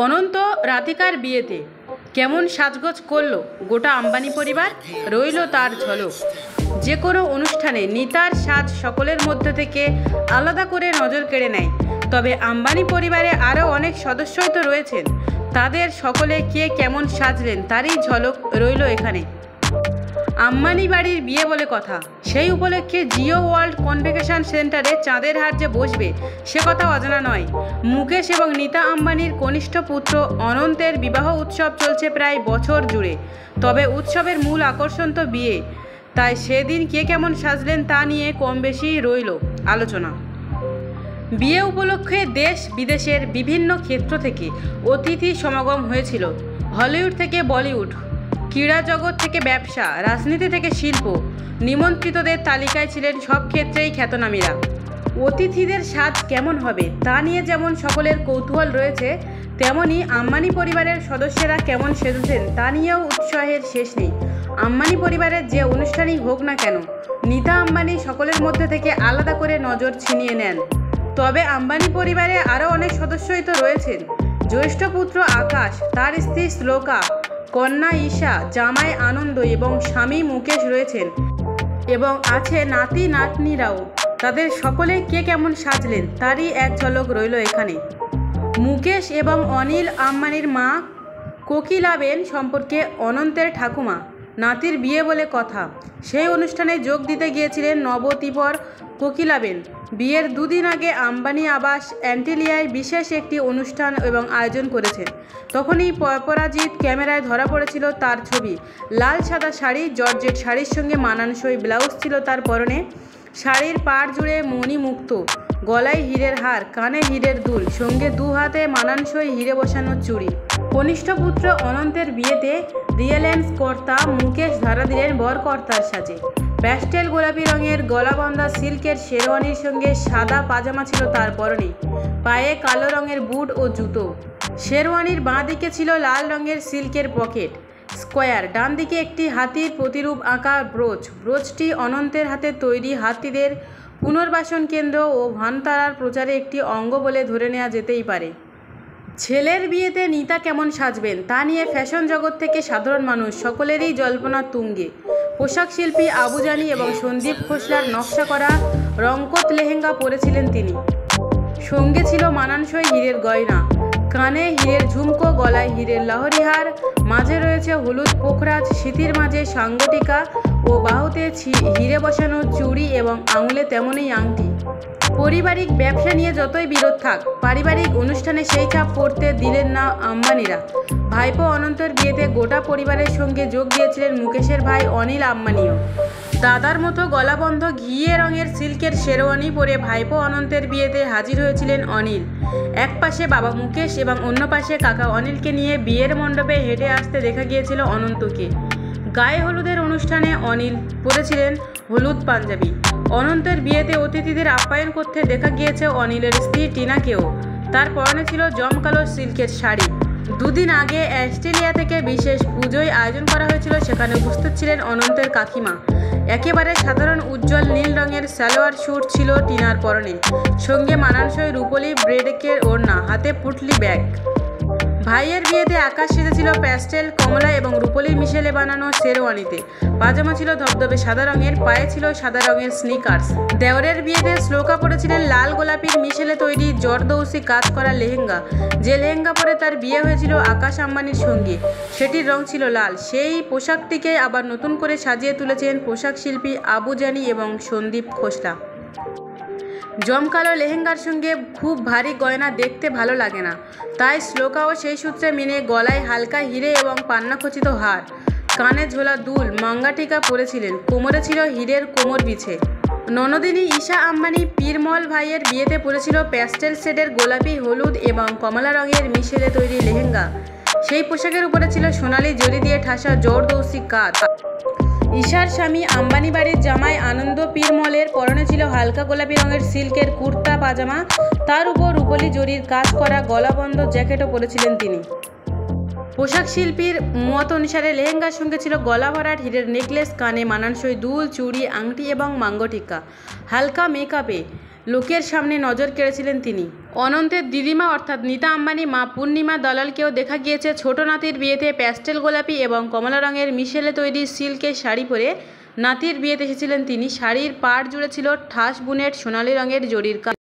অনন্ত রাধিকার বিয়েতে কেমন সাজগোজ করলো গোটা আম্বানি পরিবার, রইল তার ঝলক। যে কোনো অনুষ্ঠানে নিতার সাজ সকলের মধ্যে থেকে আলাদা করে নজর কেড়ে নেয়। তবে আম্বানি পরিবারে আরও অনেক সদস্যই তো রয়েছেন, তাদের সকলে কে কেমন সাজলেন তারই ঝলক রইল এখানে। আম্বানি বাড়ির বিয়ে বলে কথা, সেই উপলক্ষে জিও ওয়ার্ল্ড কনভেনশন সেন্টারে চাঁদের হাট যে বসবে সে কথা অজানা নয়। মুকেশ এবং নীতা আম্বানির কনিষ্ঠ পুত্র অনন্তের বিবাহ উৎসব চলছে প্রায় বছর জুড়ে। তবে উৎসবের মূল আকর্ষণ তো বিয়ে, তাই সেদিন কে কেমন সাজলেন তা নিয়ে কম বেশি রইল আলোচনা। বিয়ে উপলক্ষে দেশ বিদেশের বিভিন্ন ক্ষেত্র থেকে অতিথি সমাগম হয়েছিল। হলিউড থেকে বলিউড, ক্রীড়া জগৎ থেকে ব্যবসা, রাজনীতি থেকে শিল্প, নিমন্ত্রিতদের তালিকায় ছিলেন সব ক্ষেত্রেই খ্যাতনামীরা। অতিথিদের সাজ কেমন হবে তা নিয়ে যেমন সকলের কৌতূহল রয়েছে, তেমনি আম্বানি পরিবারের সদস্যরা কেমন সেজেছেন তা নিয়েও উৎসাহের শেষ নেই। আম্বানি পরিবারের যে অনুষ্ঠানই হোক না কেন, নীতা আম্বানি সকলের মধ্যে থেকে আলাদা করে নজর ছিনিয়ে নেন। তবে আম্বানি পরিবারে আরও অনেক সদস্যই তো রয়েছেন। জ্যেষ্ঠ পুত্র আকাশ, তার স্ত্রী শ্লোকা, কন্যা ঈশা, জামাই আনন্দ এবং স্বামী মুকেশ রয়েছেন, এবং আছে নাতি নাতনিরাও। তাদের সকলে কে কেমন সাজলেন তারই এক ঝলক রইল এখানে। মুকেশ এবং অনিল আম্বানির মা কোকিলাবেন সম্পর্কে অনন্তের ঠাকুমা নাতির বিয়ে বলে কথা। সেই অনুষ্ঠানে যোগ দিতে গিয়েছিলেন নবদ্বীপর কোকিলাবেন। বিয়ের দুদিন আগে আম্বানি আবাস অ্যান্টিলিয়ায় বিশেষ একটি অনুষ্ঠান এবং আয়োজন করেছেন। তখনই পরাজিত ক্যামেরায় ধরা পড়েছিল তার ছবি। লাল সাদা শাড়ি, জর্জেট শাড়ির সঙ্গে মানানসই ব্লাউজ ছিল তার পরনে। শাড়ির পাড় জুড়ে মণিমুক্ত, গলায় হীরের হার, কানে হীরের দুল, সঙ্গে দু হাতে মানানসই হিরে বসানো চুড়ি। কনিষ্ঠ পুত্র অনন্তের বিয়েতে রিয়েলেন্স কর্তা মুকেশ ধরা দিলেন বরকর্তার সাজে। প্যাস্টেল গোলাপি রঙের গলাবন্ধা সিল্কের শেরওয়ানির সঙ্গে সাদা পাজামা ছিল তার পরনে, পায়ে কালো রঙের বুট ও জুতো। শেরওয়ানির বাঁ দিকে ছিল লাল রঙের সিল্কের পকেট স্কোয়ার, ডান দিকে একটি হাতির প্রতিরূপ আঁকা ব্রোচটি অনন্তের হাতে তৈরি হাতিদের পুনর্বাসন কেন্দ্র ও ভানতারার প্রচারে একটি অঙ্গ বলে ধরে নেওয়া যেতেই পারে। ছেলের বিয়েতে নীতা কেমন সাজবেন তা নিয়ে ফ্যাশন জগৎ থেকে সাধারণ মানুষ সকলেরই জল্পনা তুঙ্গে। পোশাক শিল্পী আবু জানি এবং সন্দীপ খোসলার নকশা করা রংকত লেহেঙ্গা পরেছিলেন তিনি। সঙ্গে ছিল মানানসই হীরের গয়না, কানে হীরের ঝুমকো, গলায় হীরের লাহরিহার, মাঝে রয়েছে হলুদ পোখরাজ, স্মৃতির মাঝে সাঙ্গটিকা ও বাহুতে হিরে বসানো চুড়ি এবং আঙুলে তেমনই আংটি। পারিবারিক ব্যবসা নিয়ে যতই বিরোধ থাক, পারিবারিক অনুষ্ঠানে সেই ছাপ পড়তে দিলেন না আম্বানিরা। ভাইপো অনন্তের বিয়েতে গোটা পরিবারের সঙ্গে যোগ দিয়েছিলেন মুকেশের ভাই অনিল আম্বানিও। দাদার মতো গলাবন্ধ ঘিয়ে রঙের সিল্কের শেরওয়ানি পরে ভাইপো অনন্তের বিয়েতে হাজির হয়েছিলেন অনিল। এক পাশে বাবা মুকেশ এবং অন্য পাশে কাকা অনিলকে নিয়ে বিয়ের মণ্ডপে হেঁটে আসতে দেখা গিয়েছিল অনন্তকে। গায়ে হলুদের অনুষ্ঠানে অনিল পরেছিলেন হলুদ পাঞ্জাবি। অনন্তের বিয়েতে অতিথিদের আপ্যায়ন করতে দেখা গিয়েছে অনিলের স্ত্রী টিনাকেও। তার পরনে ছিল জমকালো সিল্কের শাড়ি। দুদিন আগে অস্ট্রেলিয়া থেকে বিশেষ পুজোয় আয়োজন করা হয়েছিল, সেখানে উপস্থিত ছিলেন অনন্তের কাকিমা। একেবারে সাধারণ উজ্জ্বল নীল রঙের সালোয়ার স্যুট ছিল টিনার পরনে, সঙ্গে মানানসই রুপোলি ব্রেডেকের ওড়না, হাতে পুটলি ব্যাগ। ভাইয়ের বিয়েতে আকাশ সেজেছিল প্যাস্টেল কমলা এবং রুপোলির মিশেলে বানানো শেরওয়ানিতে। পাজামা ছিল ধবধবে সাদা রঙের, পায়ে ছিল সাদা রঙের স্নিকার্স। দেওরের বিয়েতে শ্লোকা পরেছিলেন লাল গোলাপির মিশেলে তৈরি জরদৌসি কাজ করা লেহেঙ্গা। যে লেহেঙ্গা পরে তার বিয়ে হয়েছিল আকাশ আম্বানির সঙ্গে, সেটির রং ছিল লাল। সেই পোশাকটিকে আবার নতুন করে সাজিয়ে তুলেছেন পোশাক শিল্পী আবু জানি এবং সন্দীপ খোসলা। জমকালো লেহেঙ্গার সঙ্গে খুব ভারী গয়না দেখতে ভালো লাগে না, তাই শ্লোকাও সেই সূত্রে মেনে গলায় হালকা হিরে এবং পান্নাখচিত হার, কানে ঝোলা দুল, মাঙ্গাটিকা পরেছিলেন। কোমরে ছিল হীরের কোমর বিছে। ননদিনী ঈশা আম্বানি পীরমল ভাইয়ের বিয়েতে পরেছিল প্যাস্টেল শেডের গোলাপি, হলুদ এবং কমলা রঙের মিশেলে তৈরি লেহেঙ্গা। সেই পোশাকের উপরে ছিল সোনালি জরি দিয়ে ঠাসা জরদৌসি কাজ। ঈশার স্বামী আম্বানি বাড়ির জামাই আনন্দ পীরমলের পরনে ছিল হালকা গোলাপি রঙের সিল্কের কুর্তা পাজামা, তার উপর রুপোলি জরির কাজ করা গলাবন্ধ জ্যাকেটও পরেছিলেন তিনি। পোশাক শিল্পীর মত অনুসারে লেহেঙ্গার সঙ্গে ছিল গলা ভরাট হীরের নেকলেস, কানে মানানসই দুল, চুড়ি, আংটি এবং মাঙ্গটিকা। হালকা মেকআপে লোকের সামনে নজর কেড়েছিলেন তিনি। অনন্তের দিদিমা অর্থাৎ নীতা আম্বানি মা পূর্ণিমা দলালকেও দেখা গিয়েছে ছোট নাতির বিয়েতে প্যাস্টেল গোলাপি এবং কমলা রঙের মিশেলে তৈরি সিল্কের শাড়ি পরে। নাতির বিয়েতে এসেছিলেন তিনি। শাড়ির পাড় জুড়ে ছিল ঠাস বুনের সোনালি রঙের জরির কাজ।